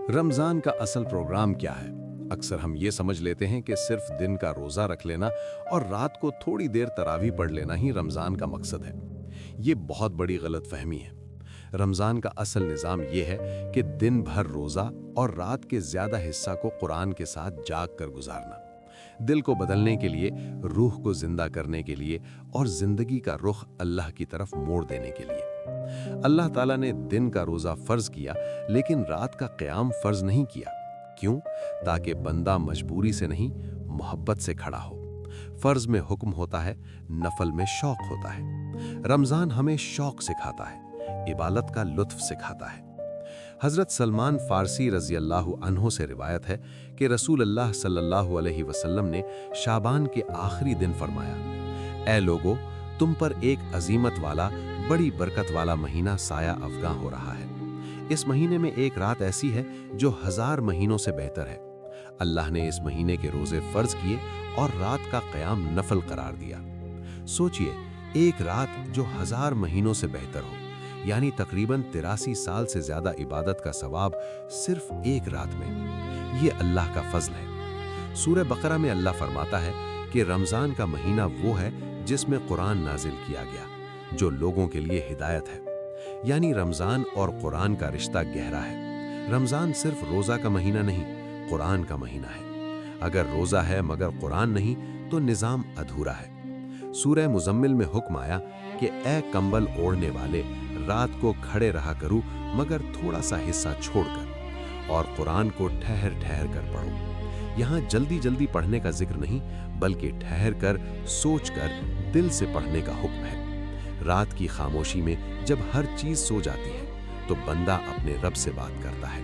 رمضان کا اصل پروگرام کیا ہے؟ اکثر ہم یہ سمجھ لیتے ہیں کہ صرف دن کا روزہ رکھ لینا اور رات کو تھوڑی دیر تراویح پڑھ لینا ہی رمضان کا مقصد ہے۔ یہ بہت بڑی غلط فہمی ہے۔ رمضان کا اصل نظام یہ ہے کہ دن بھر روزہ اور رات کے زیادہ حصہ کو قرآن کے ساتھ جاگ کر گزارنا، دل کو بدلنے کے لیے، روح کو زندہ کرنے کے لیے اور زندگی کا رخ اللہ کی طرف موڑ دینے کے لیے۔ اللہ تعالیٰ نے دن کا روزہ فرض کیا لیکن رات کا قیام فرض نہیں کیا۔ کیوں؟ تاکہ بندہ مجبوری سے نہیں، محبت سے کھڑا ہو۔ فرض میں حکم ہوتا ہے، نفل میں شوق ہوتا ہے۔ رمضان ہمیں شوق سکھاتا ہے، عبادت کا لطف سکھاتا ہے۔ حضرت سلمان فارسی رضی اللہ عنہ سے روایت ہے کہ رسول اللہ صلی اللہ علیہ وسلم نے شعبان کے آخری دن فرمایا: اے لوگو، تم پر ایک عظیمت والا، بڑی برکت والا مہینہ سایہ افغاں ہو رہا ہے۔ اس مہینے میں ایک رات ایسی ہے جو 1000 مہینوں سے بہتر ہے۔ اللہ نے اس مہینے کے روزے فرض کیے اور رات کا قیام نفل قرار دیا۔ سوچئے، ایک رات جو 1000 مہینوں سے بہتر ہو، یعنی تقریباً 83 سال سے زیادہ عبادت کا ثواب صرف ایک رات میں۔ یہ اللہ کا فضل ہے۔ سورہ بقرہ میں اللہ فرماتا ہے کہ رمضان کا مہینہ وہ ہے جس میں قرآن نازل کیا گیا، جو لوگوں کے لیے ہدایت ہے۔ یعنی رمضان اور قرآن کا رشتہ گہرا ہے۔ رمضان صرف روزہ کا مہینہ نہیں، قرآن کا مہینہ ہے۔ اگر روزہ ہے مگر قرآن نہیں تو نظام ادھورا ہے۔ سورہ مزمل میں حکم آیا کہ اے کمبل اوڑھنے والے، رات کو کھڑے رہا کرو مگر تھوڑا سا حصہ چھوڑ کر، اور قرآن کو ٹھہر ٹھہر کر پڑھو۔ یہاں جلدی جلدی پڑھنے کا ذکر نہیں، بلکہ ٹھہر کر، سوچ کر، دل سے پڑھنے کا حکم ہے۔ رات کی خاموشی میں جب ہر چیز سو جاتی ہے تو بندہ اپنے رب سے بات کرتا ہے۔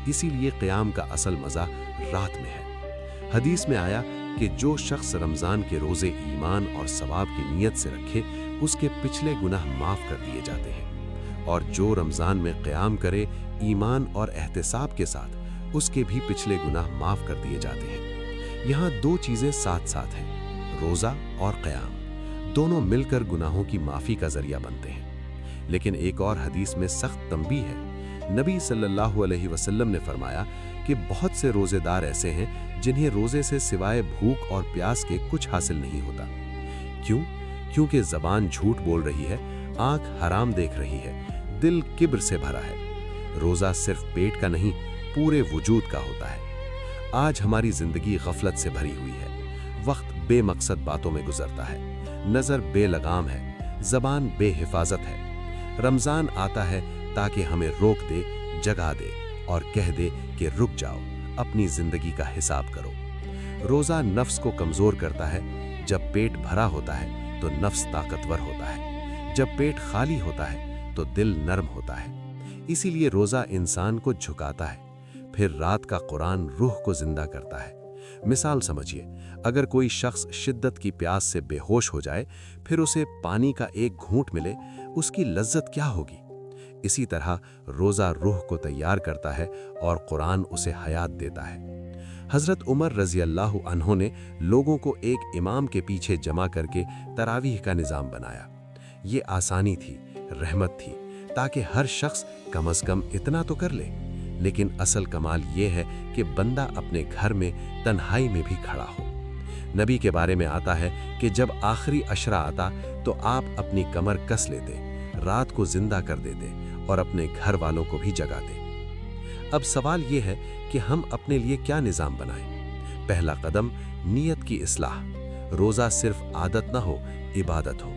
اسی لیے قیام کا اصل مزہ رات میں ہے۔ حدیث میں آیا کہ جو شخص رمضان کے روزے ایمان اور ثواب کی نیت سے رکھے، اس کے پچھلے گناہ معاف کر دیے جاتے ہیں، اور جو رمضان میں قیام کرے ایمان اور احتساب کے ساتھ، اس کے بھی پچھلے گناہ معاف کر دیے جاتے ہیں۔ یہاں دو چیزیں ساتھ ساتھ ہیں، روزہ اور قیام، دونوں مل کر گناہوں کی معافی کا ذریعہ بنتے ہیں۔ لیکن ایک اور حدیث میں سخت تنبیہ ہے۔ نبی صلی اللہ علیہ وسلم نے فرمایا کہ بہت سے روزے دار ایسے ہیں جنہیں روزے سے سوائے بھوک اور پیاس کے کچھ حاصل نہیں ہوتا۔ کیوں؟ کیونکہ زبان جھوٹ بول رہی ہے، آنکھ حرام دیکھ رہی ہے، دل کبر سے بھرا ہے۔ روزہ صرف پیٹ کا نہیں، پورے وجود کا ہوتا ہے۔ آج ہماری زندگی غفلت سے بھری ہوئی ہے، وقت بے مقصد باتوں میں گزرتا ہے، نظر بے لگام ہے، زبان بے حفاظت ہے۔ رمضان آتا ہے تاکہ ہمیں روک دے، جگا دے اور کہہ دے کہ رک جاؤ، اپنی زندگی کا حساب کرو۔ روزہ نفس کو کمزور کرتا ہے۔ جب پیٹ بھرا ہوتا ہے تو نفس طاقتور ہوتا ہے، جب پیٹ خالی ہوتا ہے تو دل نرم ہوتا ہے۔ اسی لیے روزہ انسان کو جھکاتا ہے، پھر رات کا قرآن روح کو زندہ کرتا ہے۔ مثال سمجھیے، اگر کوئی شخص شدت کی پیاس سے بے ہوش ہو جائے، پھر اسے پانی کا ایک گھونٹ ملے، اس کی لذت کیا ہوگی؟ اسی طرح روزہ روح کو تیار کرتا ہے اور قرآن اسے حیات دیتا ہے۔ حضرت عمر رضی اللہ عنہ نے لوگوں کو ایک امام کے پیچھے جمع کر کے تراویح کا نظام بنایا۔ یہ آسانی تھی، رحمت تھی، تاکہ ہر شخص کم از کم اتنا تو کر لے۔ لیکن اصل کمال یہ ہے کہ بندہ اپنے گھر میں تنہائی میں بھی کھڑا ہو۔ نبی کے بارے میں آتا ہے کہ جب آخری عشرہ آتا تو آپ اپنی کمر کس لیتے، رات کو زندہ کر دیتے اور اپنے گھر والوں کو بھی جگاتے۔ اب سوال یہ ہے کہ ہم اپنے لیے کیا نظام بنائیں؟ پہلا قدم، نیت کی اصلاح۔ روزہ صرف عادت نہ ہو، عبادت ہو۔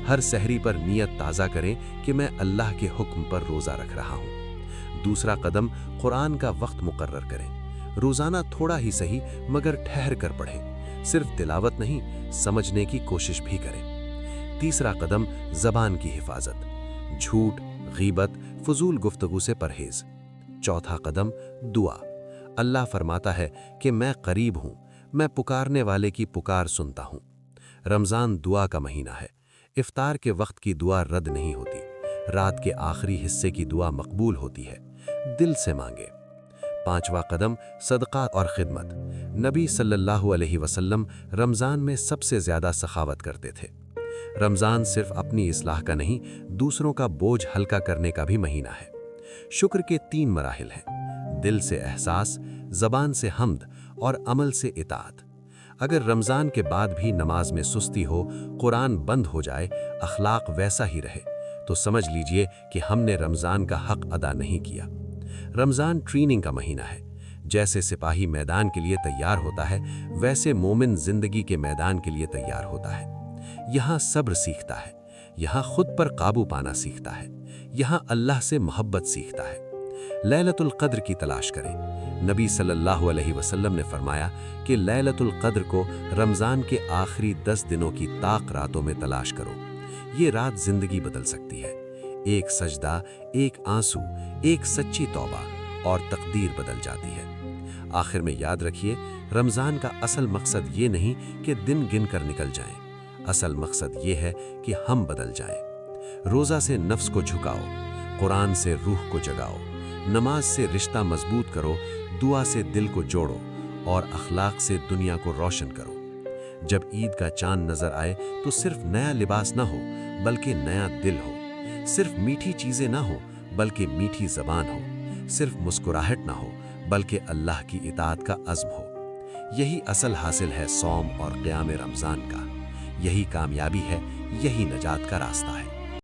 ہر سحری پر نیت تازہ کریں کہ میں اللہ کے حکم پر روزہ رکھ رہا ہوں۔ دوسرا قدم، قرآن کا وقت مقرر کریں۔ روزانہ تھوڑا ہی صحیح مگر ٹھہر کر پڑھیں، صرف تلاوت نہیں، سمجھنے کی کوشش بھی کریں۔ تیسرا قدم، زبان کی حفاظت، جھوٹ، غیبت، فضول گفتگو سے پرہیز۔ چوتھا قدم، دعا۔ اللہ فرماتا ہے کہ میں قریب ہوں، میں پکارنے والے کی پکار سنتا ہوں۔ رمضان دعا کا مہینہ ہے۔ افطار کے وقت کی دعا رد نہیں ہوتی، رات کے آخری حصے کی دعا مقبول ہوتی ہے۔ دل سے مانگے۔ پانچواں قدم، صدقہ اور خدمت۔ نبی صلی اللہ علیہ وسلم رمضان میں سب سے زیادہ سخاوت کرتے تھے۔ رمضان صرف اپنی اصلاح کا نہیں، دوسروں کا بوجھ ہلکا کرنے کا بھی مہینہ ہے۔ شکر کے 3 مراحل ہیں: دل سے احساس، زبان سے حمد اور عمل سے اطاعت۔ اگر رمضان کے بعد بھی نماز میں سستی ہو، قرآن بند ہو جائے، اخلاق ویسا ہی رہے، تو سمجھ لیجئے کہ ہم نے رمضان کا حق ادا نہیں کیا۔ رمضان ٹریننگ کا مہینہ ہے۔ جیسے سپاہی میدان کے لیے تیار ہوتا ہے، ویسے مومن زندگی کے میدان کے لیے تیار ہوتا ہے۔ یہاں صبر سیکھتا ہے، یہاں خود پر قابو پانا سیکھتا ہے، یہاں اللہ سے محبت سیکھتا ہے۔ لیلۃ القدر کی تلاش کریں۔ نبی صلی اللہ علیہ وسلم نے فرمایا کہ لیلۃ القدر کو رمضان کے آخری 10 دنوں کی طاق راتوں میں تلاش کرو۔ یہ رات زندگی بدل سکتی ہے۔ ایک سجدہ، ایک آنسو، ایک سچی توبہ اور تقدیر بدل جاتی ہے۔ آخر میں یاد رکھیے، رمضان کا اصل مقصد یہ نہیں کہ دن گن کر نکل جائیں، اصل مقصد یہ ہے کہ ہم بدل جائیں۔ روزہ سے نفس کو جھکاؤ، قرآن سے روح کو جگاؤ، نماز سے رشتہ مضبوط کرو، دعا سے دل کو جوڑو اور اخلاق سے دنیا کو روشن کرو۔ جب عید کا چاند نظر آئے تو صرف نیا لباس نہ ہو بلکہ نیا دل ہو، صرف میٹھی چیزیں نہ ہو بلکہ میٹھی زبان ہو، صرف مسکراہٹ نہ ہو بلکہ اللہ کی اطاعت کا عزم ہو۔ یہی اصل حاصل ہے صوم اور قیام رمضان کا، یہی کامیابی ہے، یہی نجات کا راستہ ہے۔